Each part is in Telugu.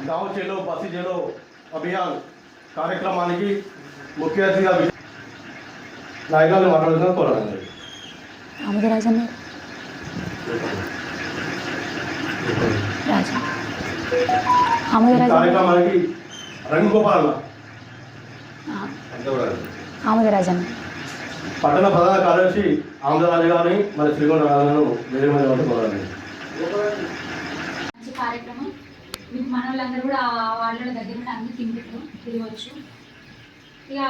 गाँव चलो बसी चलो अभियान కార్యక్రమానికి ముఖ్య అతిథిగా నాయకులు మాట్లాడుతున్న కోరాలి. రాజన్ కార్యక్రమానికి రంగగోపాల్ ఆమదరాజన్ పట్టణ ప్రధాన కార్యదర్శి ఆమదరాజు గారిని మరి శ్రీగొండ రాజును వేరే మంది కోరాలి. కార్యక్రమం మీకు మన వాళ్ళందరూ కూడా వాళ్ళ దగ్గర నుండి అన్ని తిరగవచ్చు. ఇక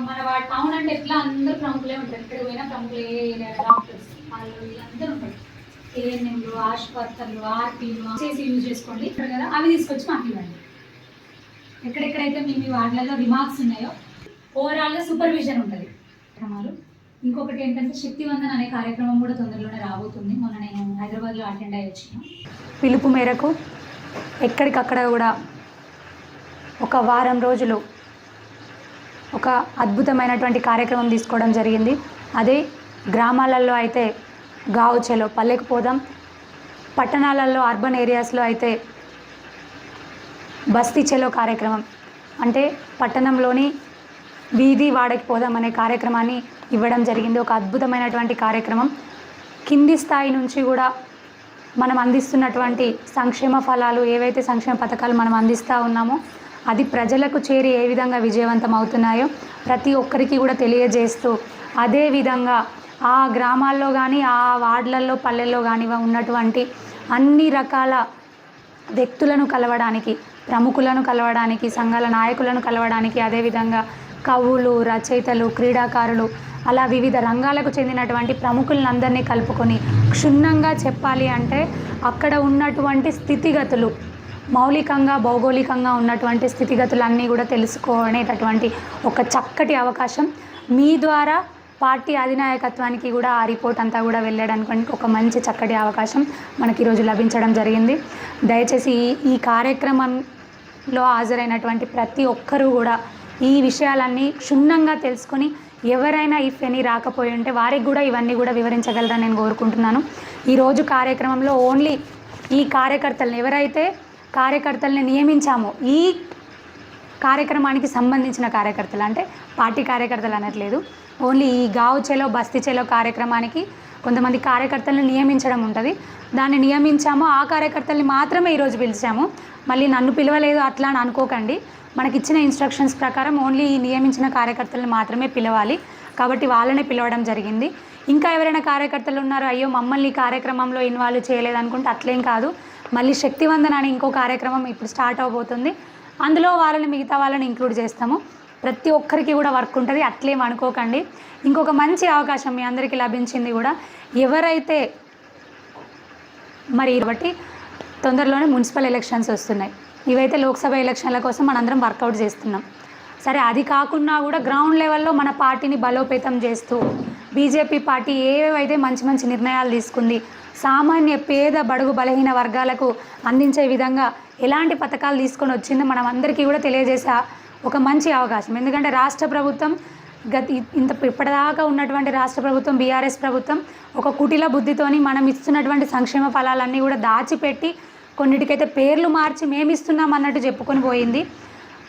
మన టౌన్ అంటే ఎట్లా అందరూ ప్రముఖులే ఉంటారు. ఇక్కడ పోయినా ప్రముఖులే, డాక్టర్స్ వాళ్ళు వీళ్ళందరూ ఉంటారు. ఏఎన్ఎంలు, ఆసుపత్రులు, ఆర్పీలు చేసి యూజ్ చేసుకోండి ఇక్కడ కదా, అవి తీసుకొచ్చి మాకు ఇవ్వండి. ఎక్కడెక్కడైతే మీ వార్డులలో రిమార్క్స్ ఉన్నాయో ఓవరాల్గా సూపర్విజన్ ఉంటుంది. కార్యక్రమాలు ఇంకొకటి ఏంటంటే శక్తివందన్ అనే కార్యక్రమం కూడా తొందరలోనే రాబోతుంది. మొన్న నేను హైదరాబాద్లో అటెండ్ అయ్యి వచ్చిన పిలుపు మేరకు ఎక్కడికక్కడ కూడా ఒక వారం రోజులు ఒక అద్భుతమైనటువంటి కార్యక్రమం తీసుకోవడం జరిగింది. అదే గ్రామాలలో అయితే గావ్ చలో పల్లెకు పోదాం, పట్టణాలలో అర్బన్ ఏరియాస్లో అయితే బస్తీ చలో కార్యక్రమం, అంటే పట్టణంలోని వీధి వాడకి పోదాం అనే కార్యక్రమాన్ని ఇవ్వడం జరిగింది. ఒక అద్భుతమైనటువంటి కార్యక్రమం. కింది స్థాయి నుంచి కూడా మనం అందిస్తున్నటువంటి సంక్షేమ ఫలాలు, ఏవైతే సంక్షేమ పథకాలు మనం అందిస్తూ ఉన్నామో అది ప్రజలకు చేరి ఏ విధంగా విజయవంతం అవుతున్నాయో ప్రతి ఒక్కరికి కూడా తెలియజేస్తూ, అదేవిధంగా ఆ గ్రామాల్లో కానీ ఆ వార్డులలో పల్లెల్లో కానీ ఉన్నటువంటి అన్ని రకాల వ్యక్తులను కలవడానికి, ప్రముఖులను కలవడానికి, సంఘాల నాయకులను కలవడానికి, అదేవిధంగా కవులు, రచయితలు, క్రీడాకారులు, అలా వివిధ రంగాలకు చెందినటువంటి ప్రముఖులందరినీ కలుపుకొని క్షుణ్ణంగా చెప్పాలి అంటే అక్కడ ఉన్నటువంటి స్థితిగతులు, మౌలికంగా భౌగోళికంగా ఉన్నటువంటి స్థితిగతులన్నీ కూడా తెలుసుకునేటటువంటి ఒక చక్కటి అవకాశం. మీ ద్వారా పార్టీ అధినాయకత్వానికి కూడా ఆ రిపోర్ట్ అంతా కూడా వెళ్ళడానికి ఒక మంచి చక్కటి అవకాశం మనకి ఈరోజు లభించడం జరిగింది. దయచేసి ఈ కార్యక్రమంలో హాజరైనటువంటి ప్రతి ఒక్కరూ కూడా ఈ విషయాలన్నీ క్షుణ్ణంగా తెలుసుకొని ఎవరైనా ఇఫ్ ఎనీ రాకపోయి ఉంటే వారికి కూడా ఇవన్నీ కూడా వివరించగలరని నేను కోరుకుంటున్నాను. ఈరోజు కార్యక్రమంలో ఓన్లీ ఈ కార్యకర్తలను, ఎవరైతే కార్యకర్తల్ని నియమించామో ఈ కార్యక్రమానికి సంబంధించిన కార్యకర్తలు, అంటే పార్టీ కార్యకర్తలు అనట్లేదు, ఓన్లీ ఈ గావ్ చలో బస్తీ చలో కార్యక్రమానికి కొంతమంది కార్యకర్తలను నియమించడం ఉంటుంది. దాన్ని నియమించామో ఆ కార్యకర్తల్ని మాత్రమే ఈరోజు పిలిచాము. మళ్ళీ నన్ను పిలవలేదు అట్లా అని అనుకోకండి. మనకి ఇచ్చిన ఇన్స్ట్రక్షన్స్ ప్రకారం ఓన్లీ ఈ నియమించిన కార్యకర్తలను మాత్రమే పిలవాలి. కాబట్టి వాళ్ళనే పిలవడం జరిగింది. ఇంకా ఎవరైనా కార్యకర్తలు ఉన్నారో అయ్యో మమ్మల్ని ఈ కార్యక్రమంలో ఇన్వాల్వ్ చేయలేదు అనుకుంటే అట్లేం కాదు. మళ్ళీ శక్తివందన్ అనే ఇంకో కార్యక్రమం ఇప్పుడు స్టార్ట్ అవబోతుంది. అందులో వాళ్ళని, మిగతా వాళ్ళని ఇంక్లూడ్ చేస్తాము. ప్రతి ఒక్కరికి కూడా వర్క్ ఉంటుంది, అట్లేం అనుకోకండి. ఇంకొక మంచి అవకాశం మీ అందరికీ లభించింది కూడా, ఎవరైతే మరి కాబట్టి తొందరలోనే మున్సిపల్ ఎలక్షన్స్ వస్తున్నాయి. ఇవైతే లోక్సభ ఎలక్షన్ల కోసం మనందరం వర్కౌట్ చేస్తున్నాం. సరే, అది కాకుండా కూడా గ్రౌండ్ లెవెల్లో మన పార్టీని బలోపేతం చేస్తూ బీజేపీ పార్టీ ఏవైతే మంచి మంచి నిర్ణయాలు తీసుకుంది, సామాన్య పేద బడుగు బలహీన వర్గాలకు అందించే విధంగా ఎలాంటి పథకాలు తీసుకొని వచ్చిందో మనం అందరికీ కూడా తెలియజేసే ఒక మంచి అవకాశం. ఎందుకంటే రాష్ట్ర ప్రభుత్వం ఇప్పటిదాకా ఉన్నటువంటి రాష్ట్ర ప్రభుత్వం, బీఆర్ఎస్ ప్రభుత్వం ఒక కుటిల బుద్ధితోని మనం ఇస్తున్నటువంటి సంక్షేమ ఫలాలన్నీ కూడా దాచిపెట్టి కొన్నిటికైతే పేర్లు మార్చి మేము ఇస్తున్నాం అన్నట్టు చెప్పుకొని పోయింది.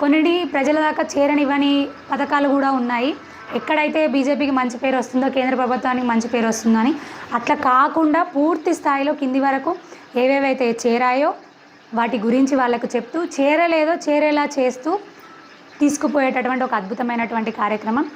కొన్నిటి ప్రజల దాకా చేరనివ్వని పథకాలు కూడా ఉన్నాయి. ఎక్కడైతే బీజేపీకి మంచి పేరు వస్తుందో, కేంద్ర ప్రభుత్వానికి మంచి పేరు వస్తుందో అని, అట్లా కాకుండా పూర్తి స్థాయిలో కింది వరకు ఏవేవైతే చేరాయో వాటి గురించి వాళ్ళకు చెప్తూ, చేరలేదో చేరేలా చేస్తూ తీసుకుపోయేటటువంటి ఒక అద్భుతమైనటువంటి కార్యక్రమం.